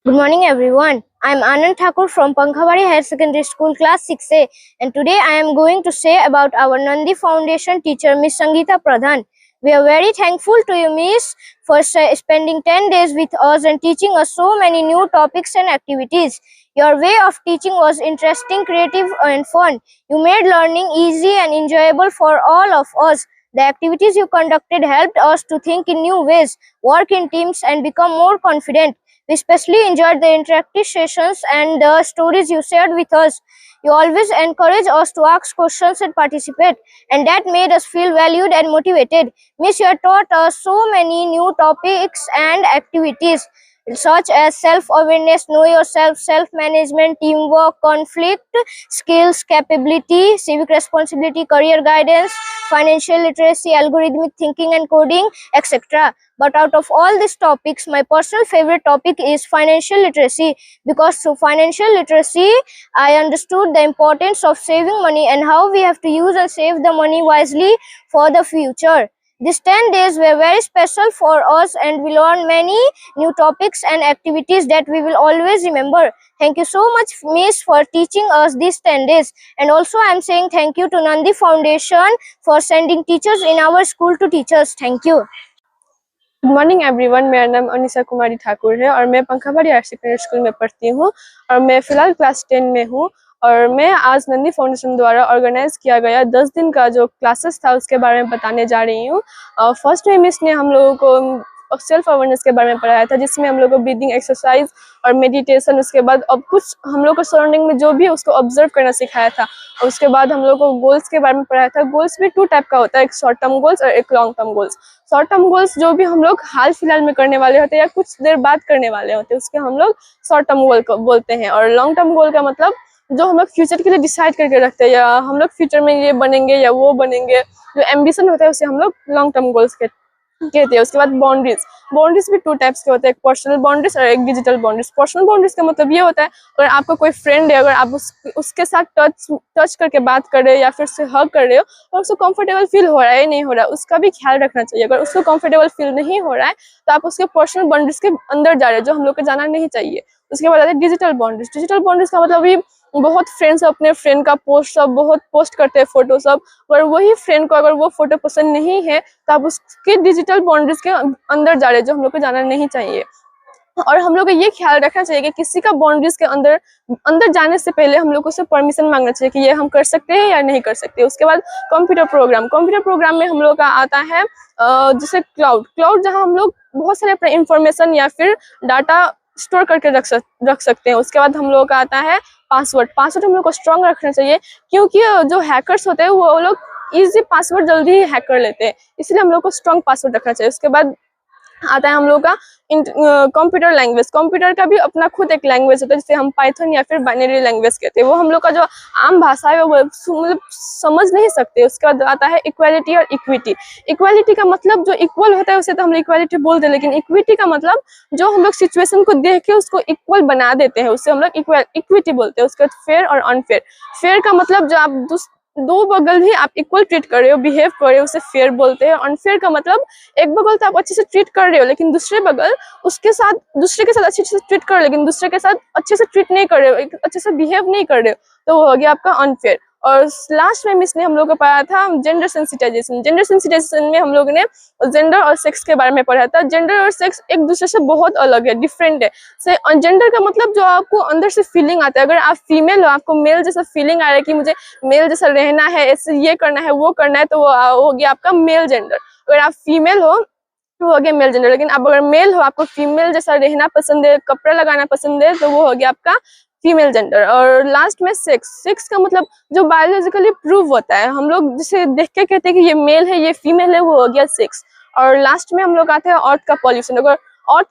Good morning everyone. I am Anand Thakur from Pankhavari Higher Secondary School class 6A, and today I am going to say about our Nandi Foundation teacher Miss Sangeeta Pradhan. We are very thankful to you, Miss, for spending 10 days with us and teaching us so many new topics and activities. Your way of teaching was interesting, creative and fun. You made learning easy and enjoyable for all of us. The activities you conducted helped us to think in new ways, work in teams and become more confident. We especially enjoyed the interactive sessions and the stories you shared with us. You always encourage us to ask questions and participate, and that made us feel valued and motivated. Miss, you have taught us so many new topics and activities such as self-awareness, know yourself, self-management, teamwork, conflict, skills, capability, civic responsibility, career guidance, financial literacy, algorithmic thinking and coding, etc. But out of all these topics, my personal favorite topic is financial literacy, because through financial literacy, I understood the importance of saving money and how we have to use and save the money wisely for the future. These 10 days were very special for us, and we learned many new topics and activities that we will always remember. Thank you so much, Miss, for teaching us these 10 days. And also, I am saying thank you to Nandi Foundation for sending teachers in our school to teach us. Thank you. Good morning everyone. मेरा नाम अनिशा कुमारी ठाकुर है और मैं पंखाबाड़ी higher secondary school में पढ़ती हूँ और मैं फिलहाल क्लास 10 में हूँ। और मैं आज नंदी फाउंडेशन द्वारा ऑर्गेनाइज किया गया 10 दिन का जो क्लासेस था उसके बारे में बताने जा रही हूँ। फर्स्ट में मिस ने हम लोगों को सेल्फ अवेयरनेस के बारे में पढ़ाया था, जिसमें हम लोग को ब्रीदिंग एक्सरसाइज और मेडिटेशन, उसके बाद अब कुछ हम लोग को सराउंडिंग में जो भी है उसको ऑब्जर्व करना सिखाया था। और उसके बाद हम लोग को गोल्स के बारे में पढ़ाया था। गोल्स भी 2 टाइप का होता है, एक शॉर्ट टर्म गोल्स और एक long term goals. Short term goals जो भी हम लोग हाल फिलहाल में करने वाले होते हैं या कुछ देर बाद करने वाले होते हैं उसके हम लोग शॉर्ट टर्म गोल बोलते हैं। और लॉन्ग टर्म गोल का मतलब जो हम लोग फ्यूचर के लिए डिसाइड करके रखते हैं, या हम लोग फ्यूचर में ये बनेंगे या वो बनेंगे, जो एम्बिशन होता है उसे हम लोग लॉन्ग टर्म गोल्स कहते हैं। उसके बाद बाउंड्रीज भी 2 टाइप्स के होते हैं, एक पर्सनल बाउंड्रीज और एक डिजिटल बाउंड्रीज। पर्सनल बाउंड्रीज का मतलब ये होता है, अगर आपका कोई फ्रेंड है, अगर आप उसके साथ टच करके बात कर रहे हो या फिर उससे हग कर रहे हो और उसको कंफर्टेबल फील हो रहा है या नहीं हो रहा है, उसका भी ख्याल रखना चाहिए। अगर उसको कंफर्टेबल फील नहीं हो रहा है तो आप उसके पर्सनल बाउंड्रीज के अंदर जा रहे हो, जो हम लोग को जाना नहीं चाहिए। उसके बाद आते हैं डिजिटल बाउंड्रीज। डिजिटल बाउंड्रीज का मतलब भी बहुत फ्रेंड्स अपने फ्रेंड का बहुत पोस्ट करते हैं फोटो सब, और वही फ्रेंड को अगर वो फोटो पसंद नहीं है तो आप उसके डिजिटल बाउंड्रीज के अंदर जा रहे हैं, जो हम लोग को जाना नहीं चाहिए। और हम लोग को ये ख्याल रखना चाहिए कि किसी का बाउंड्रीज के अंदर जाने से पहले हम लोग को उससे परमिशन मांगना चाहिए कि ये हम कर सकते हैं या नहीं कर सकते। उसके बाद कंप्यूटर प्रोग्राम में हम लोग का आता है जैसे क्लाउड, जहाँ हम लोग बहुत सारे अपने इंफॉर्मेशन या फिर डाटा स्टोर करके रख सकते हैं। उसके बाद हम लोग का आता है पासवर्ड हम लोग को स्ट्रॉन्ग रखना चाहिए, क्योंकि जो हैकर्स होते हैं वो लोग इजी पासवर्ड जल्दी ही हैक कर लेते हैं, इसलिए हम लोग को स्ट्रॉन्ग पासवर्ड रखना चाहिए। उसके बाद आता है हम लोग का कंप्यूटर लैंग्वेज। कंप्यूटर का भी अपना खुद एक लैंग्वेज होता है, जिसे हम पाइथन या फिर बाइनरी लैंग्वेज कहते हैं। वो हम लोग का जो आम भाषा है वो मतलब समझ नहीं सकते। उसके बाद आता है इक्वालिटी और इक्वालिटी का मतलब जो इक्वल होता है उसे तो हम लोग इक्वालिटी बोलते हैं, लेकिन इक्विटी का मतलब जो हम लोग सिचुएशन को देख के उसको इक्वल बना देते हैं, उससे हम लोग इक्विटी बोलते हैं। उसके बाद फेयर और अनफेयर। फेयर का मतलब जो आप दो बगल ही आप इक्वल ट्रीट कर रहे हो, बिहेव कर रहे हो, उसे फेयर बोलते हैं। अनफेयर का मतलब एक बगल तो आप अच्छे से ट्रीट कर रहे हो लेकिन दूसरे के साथ अच्छे से ट्रीट कर रहे हो लेकिन दूसरे के साथ अच्छे से ट्रीट नहीं कर रहे हो, अच्छे से बिहेव नहीं कर रहे हो, तो वो हो गया आपका अनफेयर। और लास्ट में मिस ने हम लोग को पढ़ाया था जेंडर सेंसिटाइजेशन में हम लोग ने जेंडर और सेक्स के बारे में पढ़ा था। जेंडर और सेक्स एक दूसरे से बहुत अलग है, डिफरेंट है। जेंडर का मतलब जो आपको अंदर से फीलिंग आता है, अगर आप फीमेल हो, आपको मेल जैसा फीलिंग आ रहा है कि मुझे मेल जैसा रहना है, ऐसे ये करना है वो करना है, तो वो हो गया आपका मेल जेंडर। अगर आप फीमेल हो तो हो गया मेल जेंडर। लेकिन अब अगर मेल हो, आपको फीमेल जैसा रहना पसंद है, कपड़ा लगाना पसंद है, तो वो हो गया आपका फीमेल जेंडर। और लास्ट में सेक्स का मतलब जो बायोलॉजिकली प्रूव होता है, हम लोग जिसे देख के कहते हैं कि ये मेल है ये फीमेल है, वो हो गया सेक्स। और लास्ट में हम लोग आते हैं अर्थ का पॉल्यूशन। अगर अर्थ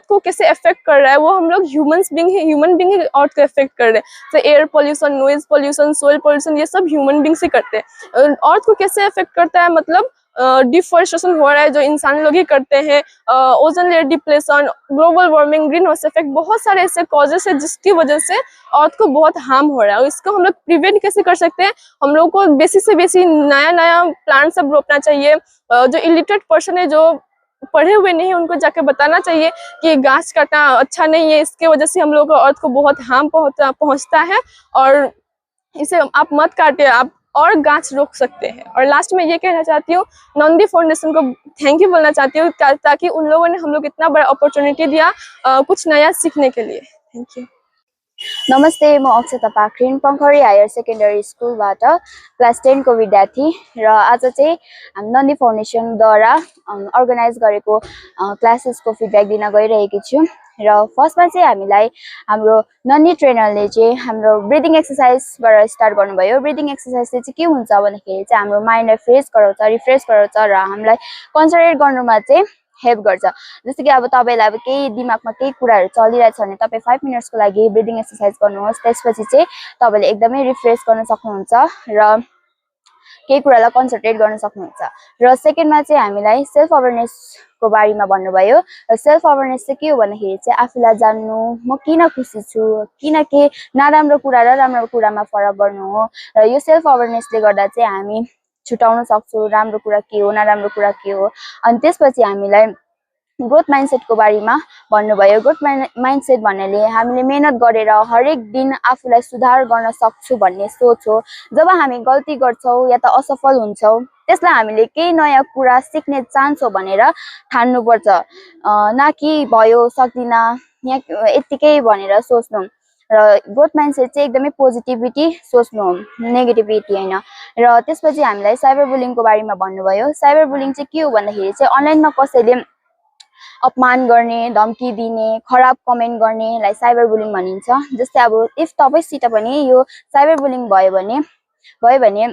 को कैसे अफेक्ट कर रहा है, वो हम लोग ह्यूमन बींग अर्थ को अफेक्ट कर रहे हैं। तो air pollution, noise pollution, soil pollution, ये सब ह्यूमन बींग से करते हैं। अर्थ को कैसे अफेक्ट करता है, मतलब डिफोरेस्टेशन हो रहा है जो इंसान लोग ही करते हैं, ozone layer depletion, global warming, green house effect, बहुत सारे ऐसे कॉजेस है जिसकी वजह से अर्थ को बहुत हार्म हो रहा है। और इसको हम लोग प्रिवेंट कैसे कर सकते हैं, हम लोग को बेसी से बेसी नया प्लांट सब रोपना चाहिए। जो इलिटरेट पर्सन है, जो पढ़े हुए नहीं उनको जाके बताना चाहिए कि घास काटना अच्छा नहीं है, इसके वजह से हम लोग को अर्थ को बहुत हार्म पहुंचता है और इसे आप मत काटिए, आप और गाछ रोक सकते हैं। और लास्ट में ये कहना चाहती हूँ, नंदी फाउंडेशन को थैंक यू बोलना चाहती हूँ ताकि उन लोगों ने हम लोग इतना बड़ा अपॉर्चुनिटी दिया कुछ नया सीखने के लिए। Thank you. नमस्ते, म अक्षता पाखरिन पंखरी हायर सेकेन्डरी स्कुलबाट क्लास 10 को विद्यार्थी र आज चाहिँ हामी नन्दी फाउन्डेसनद्वारा अर्गनाइज गरेको क्लासेसको फिडब्याक दिन गइरहेकी छु। र फर्स्टमा चाहिँ हामीलाई हाम्रो नन्दी ट्रेनरले चाहिँ हाम्रो ब्रिदिङ एक्सर्साइजबाट स्टार्ट गर्नुभयो। ब्रिदिङ एक्सर्साइज चाहिँ के हुन्छ भन्दाखेरि चाहिँ हाम्रो माइन्डलाई फ्रेस गराउँछ, रिफ्रेस गराउँछ र हामीलाई कन्सन्ट्रेट गर्नुमा चाहिँ हेल्प गर्छ। जस्तो कि अब तपाईलाई अब केही दिमागमा केही कुराहरू चलिरहेछ भने तपाईँ 5 मिनट्सको लागि ब्रिदिङ एक्सर्साइज गर्नुहोस्। त्यसपछि चाहिँ तपाईले एकदमै रिफ्रेस गर्न सक्नुहुन्छ र केही कुरालाई कन्सन्ट्रेट गर्न सक्नुहुन्छ। र सेकेन्डमा चाहिँ हामीलाई सेल्फ अवेरनेसको बारेमा भन्नुभयो। र सेल्फ अवेरनेस चाहिँ के हो भन्दाखेरि चाहिँ आफूलाई जान्नु, म किन खुसी छु, किन के नराम्रो कुरा र राम्रो कुरामा फरक गर्नु हो। र यो सेल्फ अवेरनेसले गर्दा चाहिँ हामी छुटाउन सक्छौँ राम्रो कुरा के हो, नराम्रो कुरा के हो। अनि त्यसपछि हामीलाई ग्रोथ माइन्डसेटको बारेमा भन्नुभयो। ग्रोथ माइन्डसेट भन्नाले हामीले मेहनत गरेर हरेक दिन आफूलाई सुधार गर्न सक्छु भन्ने सोच हो। जब हामी गल्ती गर्छौँ या त असफल हुन्छौँ त्यसलाई हामीले केही नयाँ कुरा सिक्ने चान्स हो भनेर ठान्नुपर्छ, न कि भयो सक्दिनँ यहाँ यत्तिकै भनेर सोच्नु। र ग्रोथ माइन्डसेट चाहिँ एकदमै पोजिटिभिटी सोच्नु हो, नेगेटिभिटी होइन। र त्यसपछि हामीलाई साइबर बुलिङको बारेमा भन्नुभयो। साइबर बुलिङ चाहिँ के हो भन्दाखेरि चाहिँ अनलाइनमा कसैले अपमान गर्ने, धम्की दिने, खराब कमेन्ट गर्नेलाई साइबर बुलिङ भनिन्छ। जस्तै अब इफ तपाईसित पनि यो साइबर बुलिङ भयो भने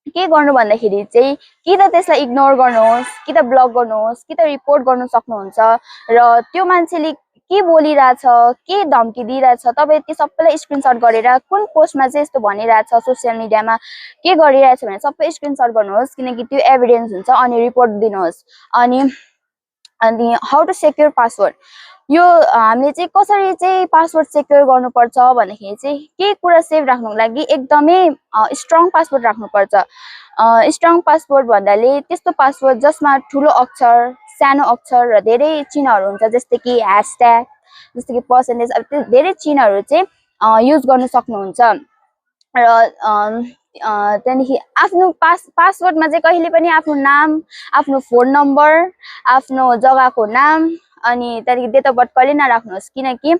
के गर्नु भन्दाखेरि चाहिँ कि त त्यसलाई इग्नोर गर्नुहोस्, कि त ब्लक गर्नुहोस्, कि त रिपोर्ट गर्नु सक्नुहुन्छ। र त्यो मान्छेले के बोलिरहेछ, के धम्की दिइरहेछ, तपाईँ त्यो सबैलाई स्क्रिनसट गरेर कुन पोस्टमा चाहिँ यस्तो भनिरहेछ, सोसियल मिडियामा के गरिरहेछ भने सबै स्क्रिनसट गर्नुहोस्, किनकि त्यो एभिडेन्स हुन्छ। अनि रिपोर्ट दिनुहोस्। अनि हाउ टु सेक्योर पासवर्ड, यो हामीले चाहिँ कसरी चाहिँ पासवर्ड सेक्योर गर्नुपर्छ भन्दाखेरि चाहिँ के कुरा सेभ राख्नुको लागि एकदमै स्ट्रङ पासवर्ड राख्नुपर्छ। स्ट्रङ पासवर्ड भन्नाले त्यस्तो पासवर्ड जसमा ठुलो अक्षर, सानो अक्षर र धेरै चिन्हहरू हुन्छ, जस्तै कि ह्यासट्याग, जस्तै कि पर्सेन्टेज, अब त्यो धेरै चिन्हहरू चाहिँ युज गर्न सक्नुहुन्छ। र त्यहाँदेखि आफ्नो पासवर्डमा चाहिँ कहिले पनि आफ्नो नाम, आफ्नो फोन नम्बर, आफ्नो जग्गाको नाम अनि त्यहाँदेखि डेट अफ बर्थ कहिले नराख्नुहोस्, किनकि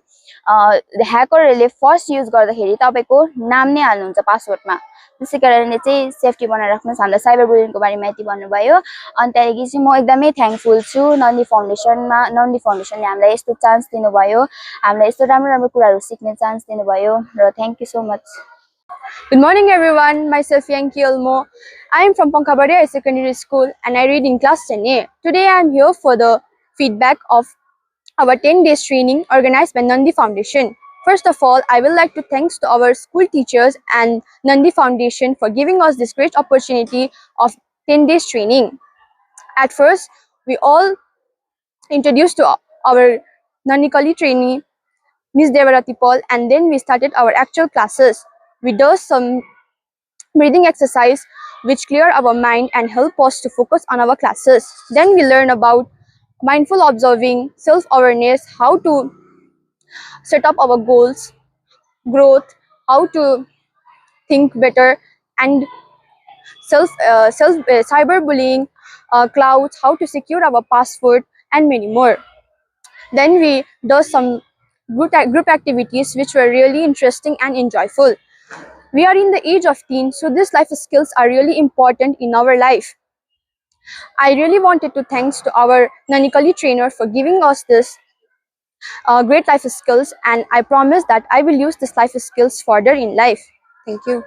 ह्याकरहरूले फर्स्ट युज गर्दाखेरि तपाईँको नाम नै हाल्नुहुन्छ पासवर्डमा। त्यसै कारणले चाहिँ सेफ्टी बनाएर राख्नुहोस्। हामीलाई साइबर बुलिङको बारेमा यति भन्नुभयो। अनि त्यहाँदेखि चाहिँ म एकदमै थ्याङ्कफुल छु नन्दी फाउन्डेसनले हामीलाई यस्तो चान्स दिनुभयो, हामीलाई यस्तो राम्रो राम्रो कुराहरू सिक्ने चान्स दिनुभयो र thank you so much. Good morning everyone, myself Yankee Olmo. I am from Pankhabari High Secondary School and I read in class 10A. Today I am here for the feedback of our 10 days training organized by Nandi Foundation. First of all, I would like to thanks to our school teachers and Nandi Foundation for giving us this great opportunity of 10 days training. At first, we all introduced to our Nandi Kali trainee, Ms. Devarati Paul, and then we started our actual classes. We do some breathing exercise which clear our mind and help us to focus on our classes. Then we learn about mindful observing, self-awareness, how to set up our goals, growth, how to think better, and cyberbullying, clouds, how to secure our password, and many more. Then we do some group activities which were really interesting and enjoyable. We are in the age of teens, so these life skills are really important in our life. I really wanted to thanks to our Nanikali trainer for giving us this great life skills, and I promise that I will use this life skills further in life. Thank you.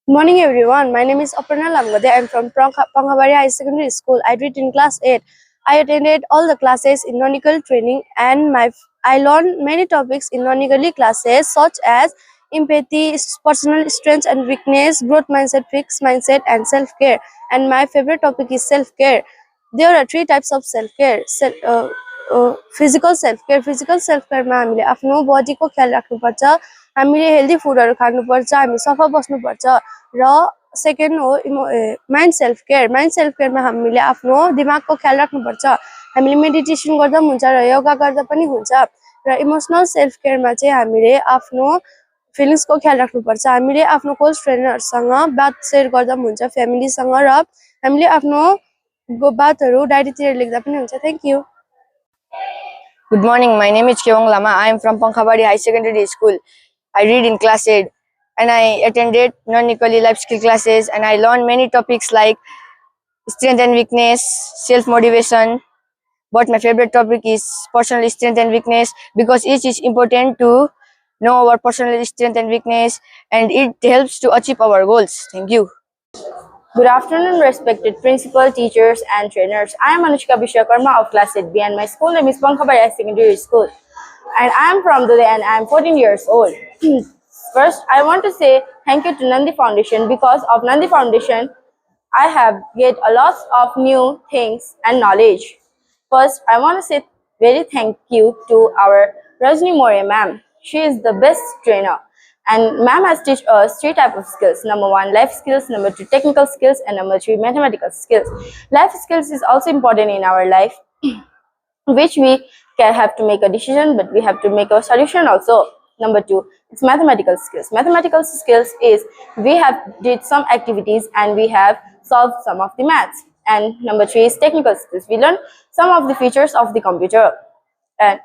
Good morning everyone, my name is Aparna Lamgade. I am from Pankhabari High Secondary School. I read in class 8. I attended all the classes in non-legal training and I learned many topics in non-legal classes such as empathy, personal strengths and weakness, growth mindset, fixed mindset and self-care. And my favorite topic is self-care. There are 3 types of self-care. Physical self-care. Physical self-care मा हामीले आफ्नो बडीको ख्याल राख्नुपर्छ, हामीले healthy फुडहरु खानुपर्छ, हामी सफा बस्नुपर्छ र सेकेन्ड हो माइन्ड सेल्फ केयरमा हामीले आफ्नो दिमागको ख्याल राख्नुपर्छ। हामीले मेडिटेसन गर्दा पनि हुन्छ र योगा गर्दा पनि हुन्छ र इमोसनल सेल्फ केयरमा चाहिँ हामीले आफ्नो फिलिङ्सको ख्याल राख्नुपर्छ। हामीले आफ्नो क्लोज फ्रेन्डहरूसँग बात सेयर गर्दा पनि हुन्छ, फ्यामिलीसँग, र हामीले आफ्नो बातहरू डायरीतिर लेख्दा पनि हुन्छ। Thank you. Good morning, my name is Kewang Lama. I am from Pankhabari High Secondary School. I read in class 8 and I attended non-equally life skill classes and I learned many topics like strength and weakness, self-motivation. But my favorite topic is personal strength and weakness because it is important to know our personal strength and weakness and it helps to achieve our goals. Thank you. Good afternoon, respected principal, teachers, and trainers. I am Anushka Vishwakarma of Class 8B, and my school name is Pankhabari High Secondary School. And I am from Dule, and I am 14 years old. First, I want to say thank you to Nandi Foundation. Because of Nandi Foundation, I have get a lot of new things and knowledge. First, I want to say very thank you to our Rajni More ma'am. She is the best trainer. And ma'am has taught us 3 types of skills. Number 1, life skills. Number 2, technical skills. And number 3, mathematical skills. Life skills is also important in our life, which we can have to make a decision, but we have to make a solution also. Number 2, it's mathematical skills. Mathematical skills is we have did some activities and we have solved some of the maths. And number 3 is technical skills. We learn some of the features of the computer. And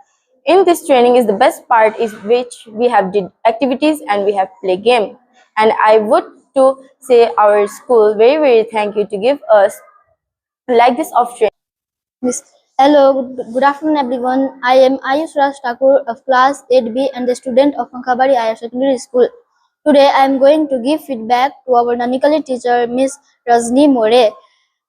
in this training is the best part is which we have did activities and we have play game. And I would to say our school very thank you to give us like this of training. Hello, good afternoon everyone. I am Ayush Raj Thakur of class 8B and the student of Pankhabari Higher Secondary School. Today I am going to give feedback to our Nanikali teacher Miss Rajni More.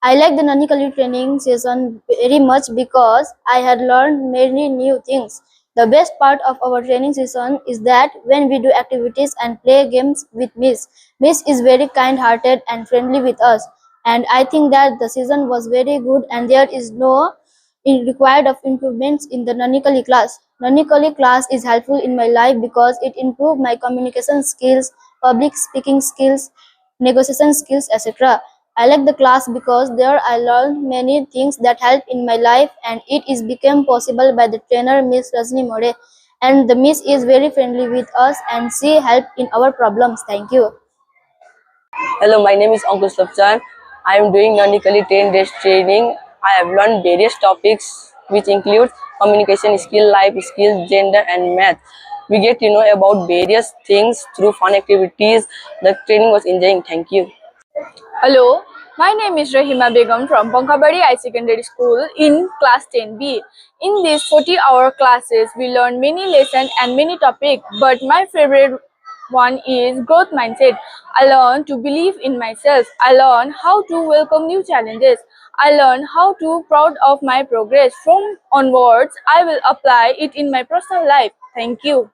I like the Nanikali training session very much because I had learned many new things. The best part of our training session is that when we do activities and play games with Miss is very kind-hearted and friendly with us. And I think that the season was very good and there is no required of improvements in the Nanikali class. Nanikali class is helpful in my life because it improved my communication skills, public speaking skills, negotiation skills, etc. I like the class because there I learned many things that help in my life and it is became possible by the trainer Miss Rajni More. And the Miss is very friendly with us and she helped in our problems. Thank you. Hello, my name is Ankush Lapchan. I am doing non-equally 10 days training. I have learned various topics which include communication skill, life skills, gender and math. We get to know about various things through fun activities. The training was enjoying. Thank you. Hello, my name is Rahima Begum from Pankhabari High Secondary School in class 10B. In these 40-hour classes, we learn many lessons and many topics, but my favorite one is growth mindset. I learn to believe in myself. I learn how to welcome new challenges. I learn how to proud of my progress. From onwards, I will apply it in my personal life. Thank you.